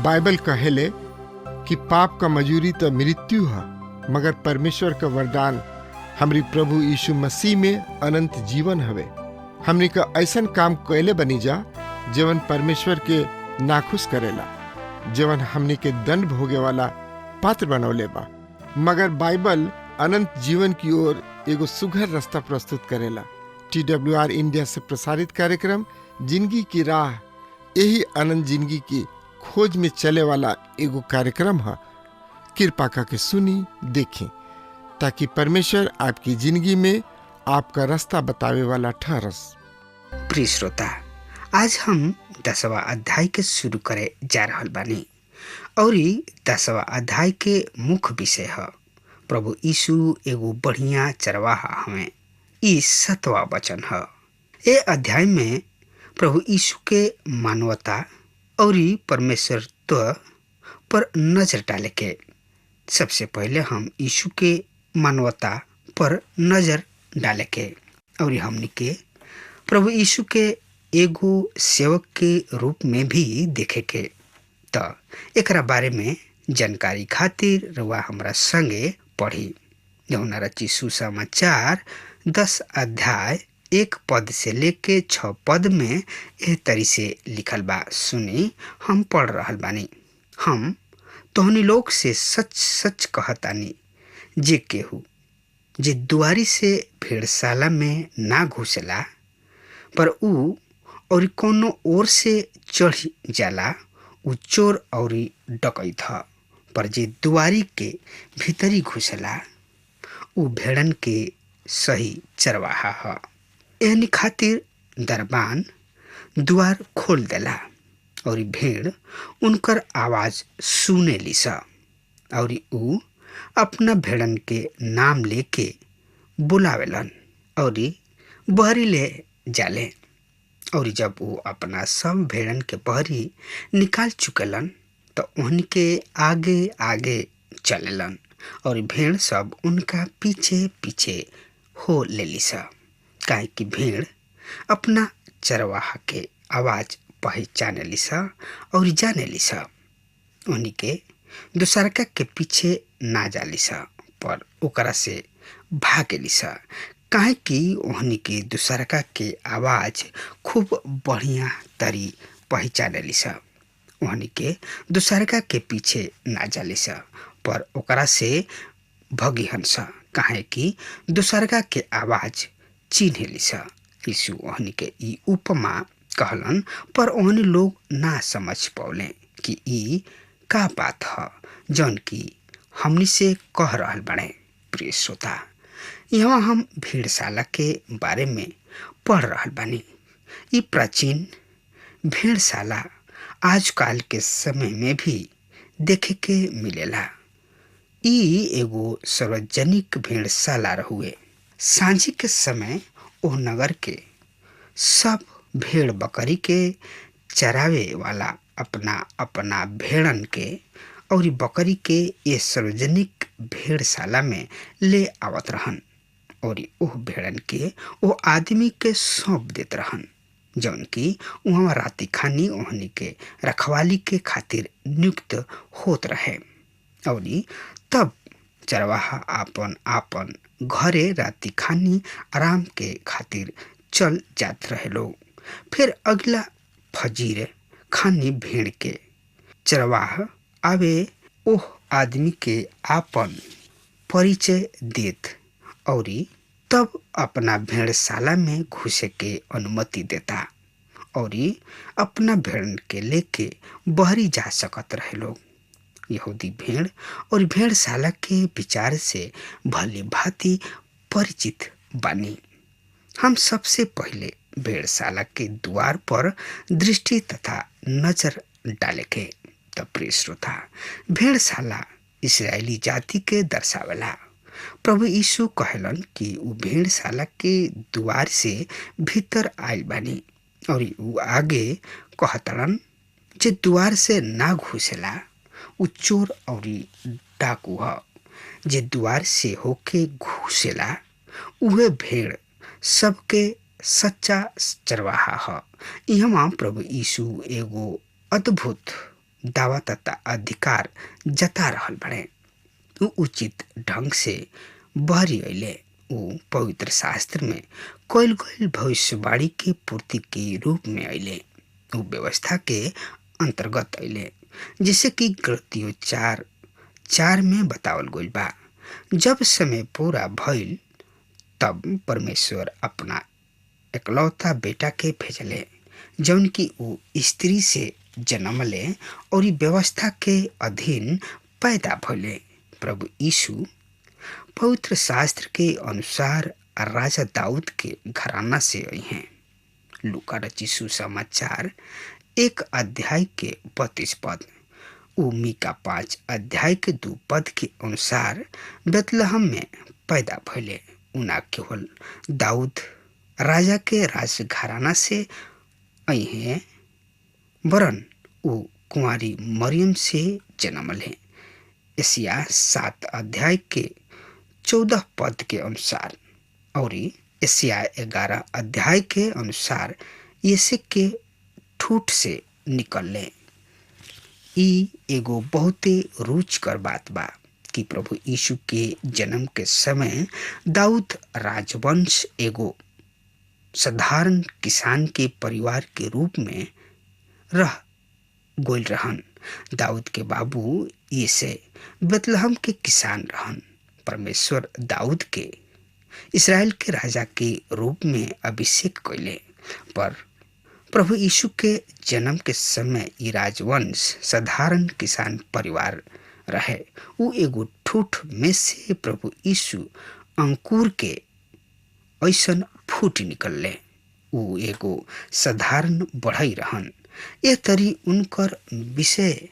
Bible कहेले कि पाप का मजूरी तो मृत्यु है, मगर परमेश्वर का वरदान हमरी प्रभु यीशु मसीह में अनंत जीवन हवे। हमनी का ऐसन काम कैले बनी जा जवन परमेश्वर के नाखुश करेला, जवन हमनी के दंड भोगे वाला पात्र बनौले बा। मगर बाइबल अनंत जीवन की ओर एगो सुघर रास्ता प्रस्तुत करेला। TWR इंडिया से प्रसारित कार्यक्रम जिंदगी की राह यही अनंत जिंदगी की खोज में चले वाला एगो कार्यक्रम है। कृपा करके सुनी देखें ताकि परमेश्वर आपकी जिंदगी में आपका रास्ता बतावे वाला ठहरस। प्रिय श्रोता, आज हम 10वां अध्याय के शुरू करे जा रहल बानी और 10वां अध्याय के मुख्य विषय है प्रभु यीशु एगो बढ़िया चरवाहा हमें। ई 7वां वचन है। ये अध्याय में प्रभु यीशु के मानवता और परमेश्वरत्व पर नजर डाले के सबसे पहले हम यीशु के मानवता पर नजर डाले के और हमनी के प्रभु यीशु के एगो सेवक के रूप में भी देखे के। तो एकरा बारे में जानकारी खातिर रउआ हमरा संगे पढ़ी। यूहन्ना रचित सुसमाचार 10 अध्याय 1 पद से लेके 6 पद में एह तरी से लिखल बा। सुनी, हम पढ़ रहल बानी। हम तोहनी लोग से सच सच कहतानी, जे केहू जे दुआरी से भेड़शाला में ना घुसला पर ऊ और कोनो ओर से चढ़ जाला, ऊ चोर और डकैत ह। पर जे दुआरी के भीतरी घुसला ऊ भेड़न के सही चरवाहा ह। एहनी खातिर दरबान द्वार खोल देला और भेड़ उनकर आवाज सुने लिसा और ऊ अपना भेड़न के नाम लेके बुलावेलन और बहरी ले जाले। और जब वो अपना सब भेड़न के बहरी निकाल चुकेलन तो उनके आगे आगे चलेलन और भेड़ सब उनका पीछे पीछे हो ले लिसा। काहे कि भेड़ अपना चरवाहा के आवाज पहचाने लिसा और जाने लिसा। उन्हीं के दूसरका के पीछे ना जा लिसा पर ओकरा से भागे लिसा। काहे कि उन्हीं के दूसरका के आवाज खूब बढ़िया तरी पहचाने लिसा। उन्हीं के दूसरका के पीछे ना जा लिसा पर ओकरा से भगी हंसा। काहे कि दूसरका के आवाज चिन्हे लिसा। यीशु ओहनी के ई उपमा कहलन पर ओहनी लोग ना समझ पौले कि ई का बात ह जौन की हमनी से कह रहल बने। प्रिय श्रोता, यहाँ हम भेड़शाला के बारे में पढ़ रहल बानी। ई प्राचीन भेड़शाला आजकल के समय में भी देखे के मिलेला। ई एगो सार्वजनिक भेड़शाला रहुए। सांझी के समय ओह नगर के सब भेड़ बकरी के चरावे वाला अपना अपना भेड़न के और बकरी के ये सार्वजनिक भेड़शाला में ले आवत रहन और ओह भेड़न के वो आदमी के सौंप देत रहन जौन की वहाँ राती खानी ओहनी के रखवाली के खातिर नियुक्त होत रहे। और तब चरवाहा आपन आपन घरे राती खानी आराम के खातिर चल जात रहे लोग। फिर अगला फजीर खानी भेड़ के चरवाह आवे ओह आदमी के आपन परिचय देत और तब अपना भेड़शाला में घुसे के अनुमति देता और अपना भेड़ के लेके बहरी जा सकत रहे लोग। यहूदी भेड़ और भेड़शाला के विचार से भली भांति परिचित बानी। हम सबसे पहले भेड़शाला के द्वार पर दृष्टि तथा नजर डाले के। तब प्रिय श्रोता, भेड़शाला इस्राएली जाति के दर्शावेला। प्रभु यीशु कहलन कि ऊ भेड़शाला के द्वार से भीतर आयल बानी और ऊ आगे कहतलन जे द्वार से ना घुसेला उ चोर और डाकू ह। जे द्वार से होके घुसेला उहे भेड़ सबके सच्चा चरवाहा ह। इहवा प्रभु यीशु एगो अद्भुत दावा तथा अधिकार जता रहल बड़े। उ उचित ढंग से बहरी अइले। उ पवित्र शास्त्र में कइल गइल भविष्यवाणी के पूर्ति के रूप में अइले। उ व्यवस्था के अंतर्गत अइले, जैसे कि गलतियों 4:4 में बतावल गइल बा। जब समय पूरा भइल तब परमेश्वर अपना एकलौता बेटा के भेजले, जौन की उ स्त्री से जन्मले और व्यवस्था के अधीन पैदा भइले। प्रभु यीशु पवित्र शास्त्र के अनुसार राजा दाऊद के घराना से आई हैं। लूका रचित सुसमाचार 1 अध्याय के 32 पद, उ मीका 5 अध्याय के 2 पद के अनुसार बेतलहम में पैदा भइले। उना केवल दाऊद राजा के राज घराना से आई हैं, वरन उ कुंवारी मरियम से जन्मले। एशिया 7 अध्याय के 14 पद के अनुसार और एशिया 11 अध्याय के अनुसार यीशु के ठूठ से निकलले। ई एगो बहुते रुचिकर बात बा कि प्रभु यीशु के जन्म के समय दाऊद राजवंश एगो साधारण किसान के परिवार के रूप में रह गोल रहन। दाऊद के बाबू यीशे बेतलहम के किसान रहन। परमेश्वर दाऊद के इस्राएल के राजा के रूप में अभिषेक कइले, पर प्रभु यीशु के जन्म के समय ई राजवंश साधारण किसान परिवार रहे। उ एगो ठूठ में से प्रभु यीशु अंकुर के ऐसन फूट निकलले। उ एगो साधारण बढ़ई रहन। ए तरी उनकर विषय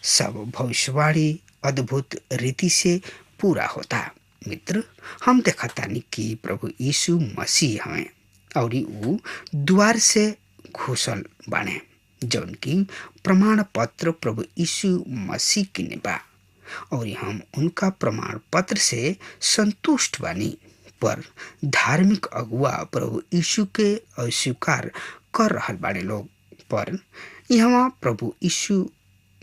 सब भविष्यवाणी अद्भुत रीति से पूरा होता। मित्र, हम देखतानी कि प्रभु यीशु मसीह हमें और उ द्वार से घुसल बाने, जौन की प्रमाण पत्र प्रभु यीशु मसीह की बा और हम उनका प्रमाण पत्र से संतुष्ट बानी। पर धार्मिक अगुआ प्रभु यीशु के अस्वीकार कर रहल बाड़े लोग। पर यहाँ प्रभु यीशु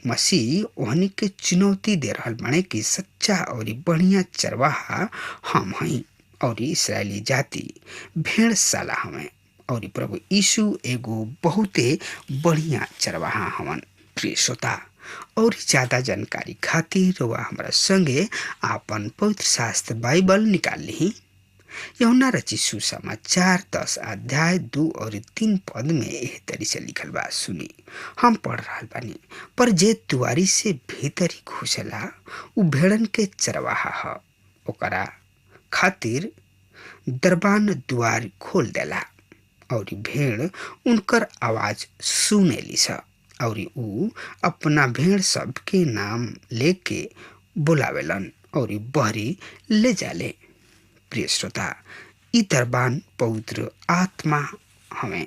मसीह ओहनी के चुनौती दे रहल बाड़े कि सच्चा और बढ़िया चरवाहा हम हई और इस्राएली जाति भेड़शाला हमें और प्रभु यीशु एगो बहुते बढ़िया चरवाहा हवन। प्रिय श्रोता, और ज्यादा जानकारी खातिर वह हमारा संगे आपन पवित्र शास्त्र बाइबल निकाल ली। यूहन्ना रचित सुसमाचार 10 अध्याय 2 और 3 पद में एह तरी से लिखल बा। सुनी, हम पढ़ रहल बानी। पर जे दुआरी से भीतरी घुसेला उ भेड़न के चरवाहा ह। ओकरा खातिर दरबान द्वार खोल देला और भेड़ उनकर आवाज सुनेली स और उ अपना भेड़ सब के नाम लेके बुलावेलन और बहरी ले जाले। प्रिय श्रोता, ई दरबान पवित्र आत्मा हमें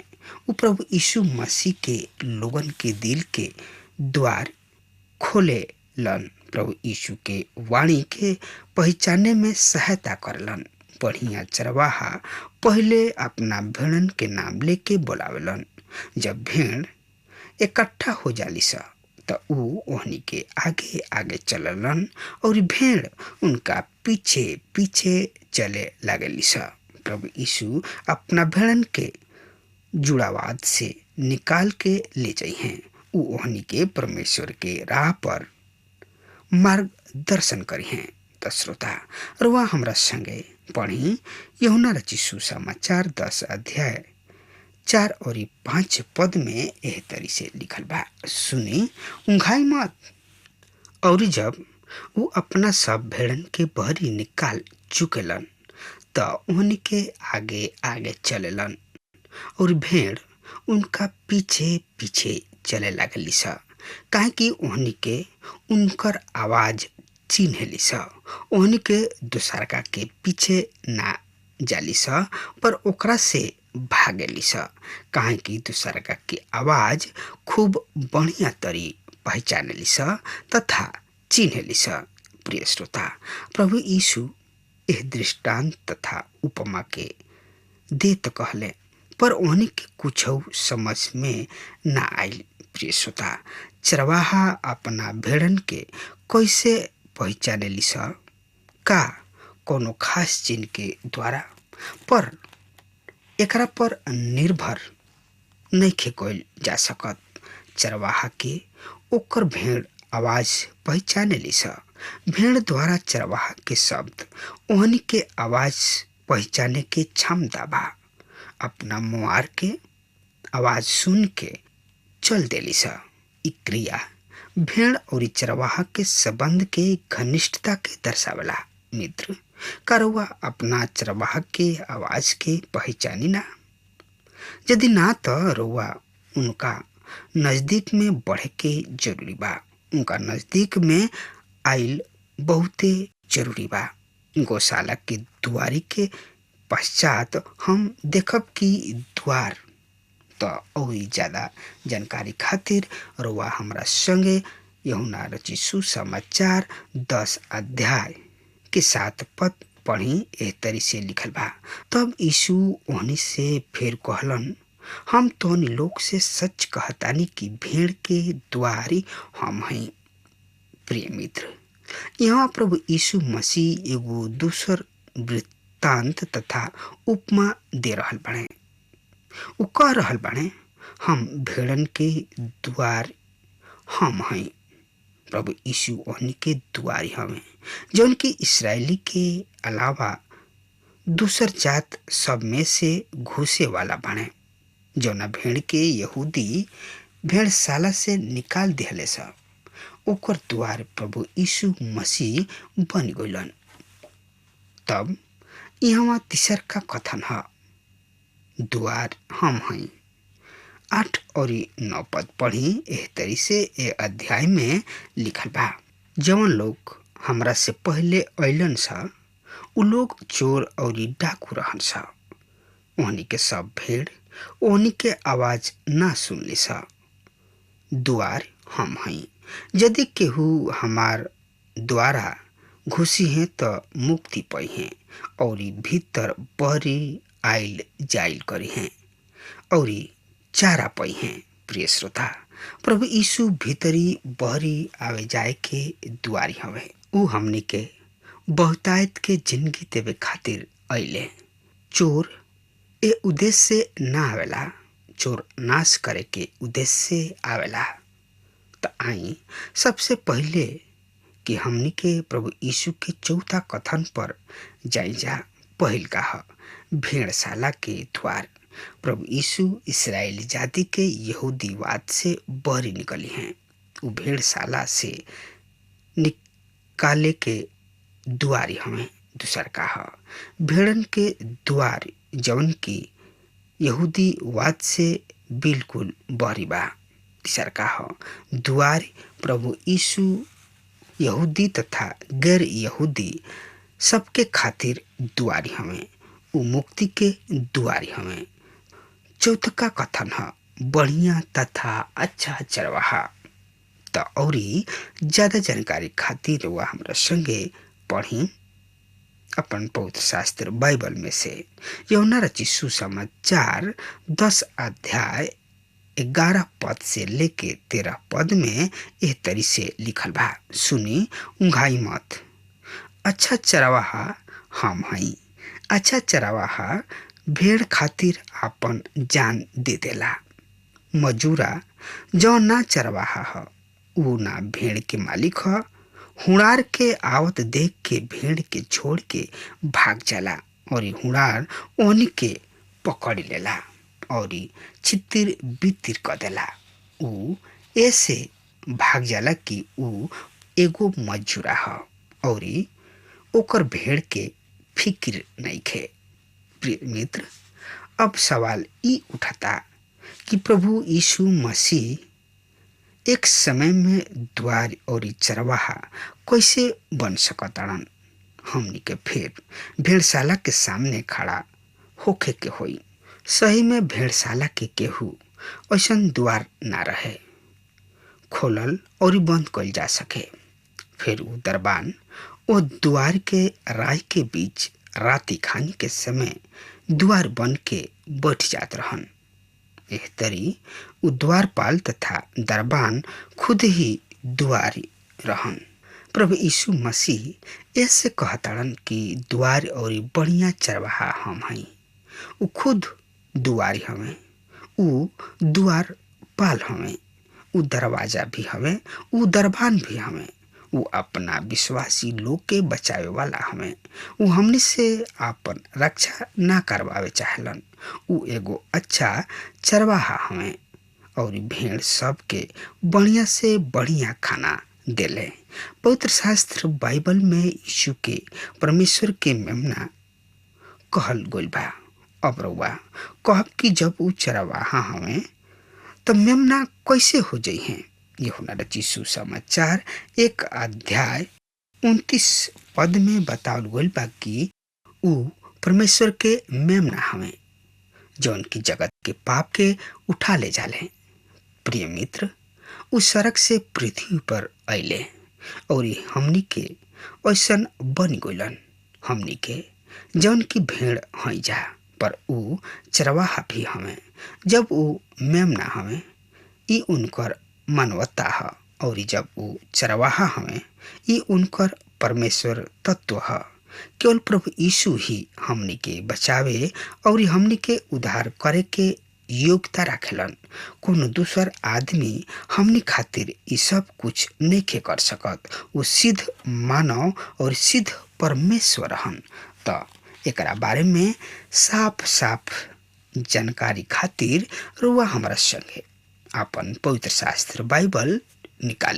उ प्रभु यीशु मसीह के लोगन के दिल के द्वार खोले लन। प्रभु यीशु के वाणी के पहचाने में सहायता करलन। बढ़िया चरवाहा पहले अपना भेड़न के नाम लेके बुलावेलन। जब भेड़ इकट्ठा हो जाली सा त उ ओहनी के आगे आगे चललन और भेड़ उनका पीछे पीछे चले लागली सा। प्रभु यीशु अपना भेड़न के जुड़ावाद से निकाल के ले जाई हैं। उ ओहनी के परमेश्वर के राह पर मार्गदर्शन करी हैं। त श्रोता, रुआ हमरा संगे पढ़ी यूहन्ना रचित सुसमाचार 10 अध्याय 4 और 5 पद में एह तरी से लिखल बा। सुनी, उंघाई मत। और जब वो अपना सब भेड़न के बहरी निकाल चुकेलन त उन्हीं के आगे आगे चलेलन और भेड़ उनका पीछे पीछे चले लागली सा, काहे कि उन्हीं के उनकर आवाज चिन्हली सा। उन्हीं के दूसरका के पीछे ना जाली सा, पर ओकरा से भागेली स, काहे कि दूसरा की आवाज खूब बढ़िया तरी पहचानेली स तथा चिन्हेली स। प्रिय श्रोता, प्रभु यीशु एह दृष्टांत तथा उपमा के दे तो कहले, पर उन्हीं के कुछ समझ में ना आइल। प्रिय श्रोता, चरवाहा अपना भेड़न के कैसे पहचानेली स? का कोनो खास चिन्ह के द्वारा? पर एकरा पर निर्भर नहीं कइल जा सकत। चरवाहा के ओकर भेड़ आवाज पहचानेली स। भेड़ द्वारा चरवाहा के शब्द ओहनी के आवाज पहचाने के क्षमता बा। अपना मुआर के आवाज सुन के चल देली स। इ क्रिया भेड़ और चरवाहा के संबंध के घनिष्ठता के दर्शावला। मित्र, करवा अपना चरवाहा के आवाज के पहचानी ना? यदि ना तो रउआ उनका नजदीक में बढ़े के जरूरी बा। उनका नजदीक में आइल बहुते जरूरी बा। गौशाला के दुआरी के पश्चात हम देखब कि द्वार तो और ज्यादा जानकारी खातिर रउआ हमरा संगे यूहन्ना रचित सुसमाचार 10 अध्याय के 7 पद पढ़ी। एह तरी से लिखल बा, तब यीशु ओहनी से फिर कहलन, हम तोहनी लोग से सच कहतानी कि भेड़ के द्वारी हम हई। प्रिय मित्र, यहाँ प्रभु यीशु मसीह एगो दूसर वृत्तांत तथा उपमा दे रहल बाड़े। उ कह रहल बाड़े, हम भेड़न के द्वार हम हई। प्रभु यीशु ओहनी के द्वारी हमें, जौन की इसराइली के अलावा दूसर जात सब में से घुसे वाला बाड़े। जौना भेड़ के यहूदी भेड़शाला से निकाल दिहले स, ओकर द्वार प्रभु यीशु मसीह बन गइलन। तब यहाँ तीसर का कथन है, द्वार हम हई। 8 और 9 पद पढ़ी। एह तरी से ए अध्याय में लिखल बा, जवन लोग हमरा से पहले अइलन सा उ लोग चोर और डाकू रहन सा। ओहनी के सब भेड़ ओहनी के आवाज ना सुनली सा। द्वार हम हई। यदि केहू हमार द्वारा घुसी हैं तो मुक्ति पाई हैं और भीतर बहरी आइल जाइल करी हैं और चारा पाई हैं। प्रिय श्रोता, प्रभु यीशु भीतरी बहरी आवे जाए के द्वारी हवे। उ हमनी के बहुतायत के जिंदगी देवे खातिर अइले। चोर ए उद्देश्य से ना आवेला, चोर नाश करे के उद्देश्य से आवेला। तो आई सबसे पहले कि हमनी के प्रभु यीशु के चौथा कथन पर जाई जा। पहिल का है भेड़शाला के द्वार। प्रभु यीशु इस्राएली जाति के यहूदीवाद से बहरी निकली हैं। वो भेड़शाला से निकाले के द्वारी हमें। दूसर का है भेड़न के द्वार, जवन की यहूदीवाद से बिल्कुल बहरी बा। तीसर का है द्वार प्रभु यीशु यहूदी तथा गैर यहूदी सबके खातिर द्वारी हमें। वो मुक्ति के द्वारी हमें। चौथा का कथन है बढ़िया तथा अच्छा चरवाहा। तो और ज्यादा जानकारी खातिर वह हमरा संगे पढ़ी अपन पवित्र शास्त्र बाइबल में से यूहन्ना रचित सुसमाचार 10 अध्याय 11 पद से लेके 13 पद में एह तरी से लिखल बा, सुनी उंघाई मत। अच्छा चरवाहा हम हई। अच्छा चरवाहा भेड़ खातिर आपन जान दे देला। मजूरा जो ना चरवाहा ह उ ना भेड़ के मालिक ह। हुड़ार के आवत देख के भेड़ के छोड़ के भाग जाला और हुड़ार ओहनी के पकड़ लेला और छितिर बितिर कर देला। उ ऐसे भाग जाला कि उ एगो मजूरा ह और ओकर भेड़ के फिक्र नहीं खे। प्रिय मित्र, अब सवाल ई उठता कि प्रभु यीशु मसीह एक समय में द्वार और चरवाहा कैसे बन सकताड़न? हमनी के फिर भेड़शाला के सामने खड़ा होखे के होई। सही में भेड़शाला के केहू ऐसन द्वार ना रहे खोलल और बंद कल जा सके। फिर वो दरबान वो द्वार के राय के बीच राति खानी के समय द्वार बन के बैठ जात रहन। एह तरी उ द्वारपाल तथा दरबान खुद ही द्वारी रहन। प्रभु यीशु मसीह ऐसे कहताड़न कि द्वार और बढ़िया चरवाहा हम हई। उ खुद दुआरी हमें, उ द्वार पाल हमें, उ दरवाजा भी हमें, उ दरबान भी हमें। उ अपना विश्वासी लोग के बचावे वाला हमें। उ हमनी से आपन रक्षा ना करवावे चाहलन। उ एगो अच्छा चरवाहा हमें और भेड़ सब के बढ़िया से बढ़िया खाना देले। पवित्र शास्त्र बाइबल में यीशु के परमेश्वर के मेमना कहल गइल बा। अब रउआ कहब कि जब उ चरवाहा हमें तो मेमना कैसे हो जाइ हैं। यूहन्ना रचित सुसमाचार 1 अध्याय 29 पद में बतावल गइल बा कि उ परमेश्वर के मेमना हमें जौन की जगत के पाप के उठा ले जाले। प्रिय मित्र, उस सड़क से पृथ्वी पर अइले और हमनी के ऐसन बन गइलन। हमनी के जौन की भेड़ हई जा, पर उ चरवाहा भी हमें। जब उ मेमना हमें, ई उनकर मानवता ह, और जब उ चरवाहा हमें, ई उनकर परमेश्वर तत्व ह। केवल प्रभु यीशु ही हमनी के बचावे और हमनी के उद्धार करे के योग्यता रखेलन। कोनो दूसर आदमी हमनी खातिर ई सब कुछ नहीं कर सकत। वो सिद्ध मानव और सिद्ध परमेश्वर हन। त एकरा बारे में साफ साफ जानकारी खातिर रुआ हमारा संगे आपन पवित्र शास्त्र बाइबल निकाल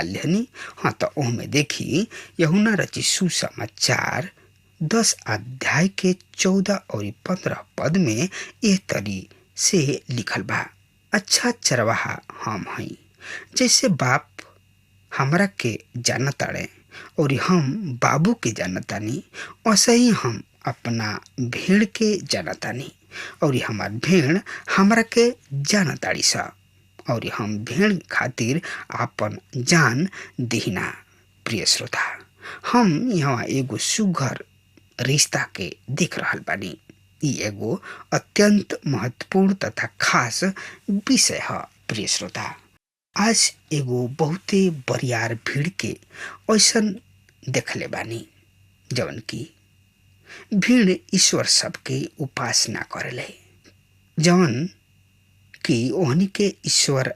लेहनी। हाँ, तो ओहमे देखी यूहन्ना रचित सुसमाचार 10 अध्याय के 14 और 15 पद में यह तरी से लिखल बा। अच्छा चरवाहा हम हई, जैसे बाप हमरा के जानताड़े और हम बाबू के जानतानी, वैसे ही हम अपना भेड़ के जानतानी और हमार भेड़ हमरा के जानताड़ी सा और हम भेड़ खातिर आपन जान देहिना। प्रिय श्रोता, हम यहाँ एगो सुघर रिश्ता के देख रहल बानी। ई एगो अत्यंत महत्वपूर्ण तथा खास विषय है। प्रिय श्रोता, आज एगो बहुते बरियार भीड़ के ऐसन देखले बानी जवन की भीड़ ईश्वर सबके उपासना करेले, जवन कि ओहनी के ईश्वर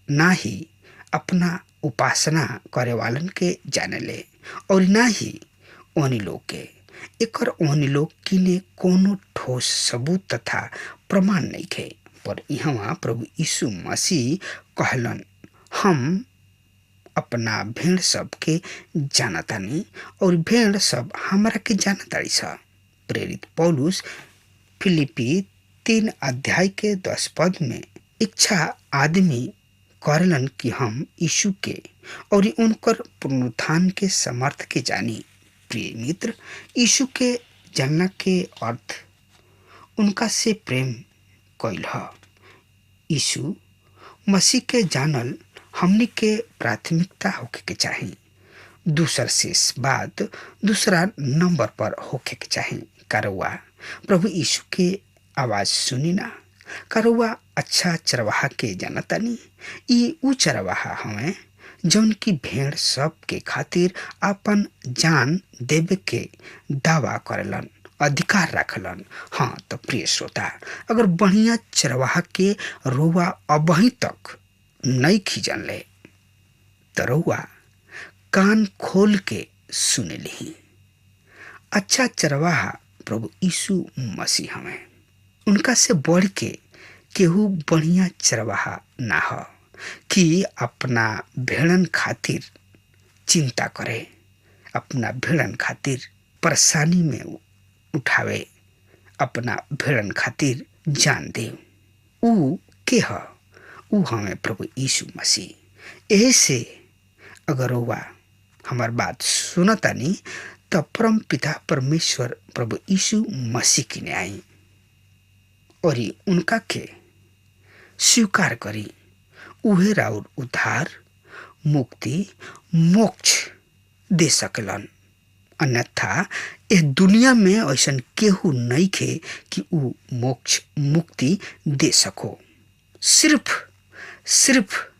ना ही अपना उपासना करे वालन के जानेले और ना ही ओहनी लोग के एकर ओहनी लोग किने कोनो ठोस सबूत तथा प्रमाण नहीं खे। पर यहाँ प्रभु यीशु मसीह कहलन, हम अपना भेड़ सब के जानतानी और भेड़ सब हमरा के जानताड़ी सा। प्रेरित पौलुस फिलिपी 3 अध्याय के 10 पद में इच्छा आदमी करलन कि हम यीशु के और उनकर पुनरुत्थान के समर्थ के जानी। प्रिय मित्र, यीशु के जानना के अर्थ उनका से प्रेम कइल ह। यीशु मसीह के जानल हमनी के प्राथमिकता होके के चाही। दूसर शेष बात दूसरा नंबर पर होके के चाही। करवा प्रभु यीशु के आवाज सुनी ना। करवा अच्छा चरवाहा के जानतानी। ई उ चरवाहा हमें जौन की भेड़ सब के खातिर अपन जान देवे के दावा करेलन, अधिकार रखलन। हाँ, तो प्रिय श्रोता, अगर बढ़िया चरवाहा के रोवा अबही तक नहीं खींचन ले तो रउआ कान खोल के सुने ली। अच्छा चरवाहा प्रभु यीशु मसीह हमें। उनका से बढ़ के केहू बढ़िया चरवाहा ना हो कि अपना भेड़न खातिर चिंता करे, अपना भेड़न खातिर परेशानी में उठावे, अपना भेड़न खातिर जान दे। ऊ के ह? ऊ हमें प्रभु यीशु मसीह। ऐसे अगर हुआ हमार बात सुनतानी तो परम पिता परमेश्वर प्रभु यीशु मसीह की ने आई और उनका के स्वीकार करी, उहे राउर उद्धार, मुक्ति, मोक्ष दे सकलन। अन्यथा इस दुनिया में ऐसा केहू नहीं खे कि ऊ मोक्ष मुक्ति दे सको। सिर्फ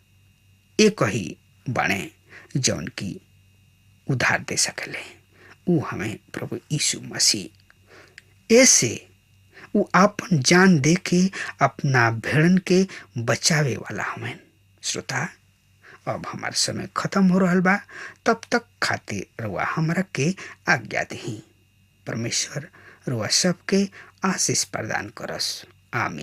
एक ही बने जौन की उद्धार दे सकले, ऊ हमें प्रभु यीशु मसीह। ऐसे ऊ आपन जान दे के अपना भेड़न के बचावे वाला हमें। श्रोता, अब हमार समय खत्म हो रहा बा, तब तक खातिर रुआ हमरा के आज्ञा दही। परमेश्वर रुआ सबके आशीष प्रदान करस। आमीन।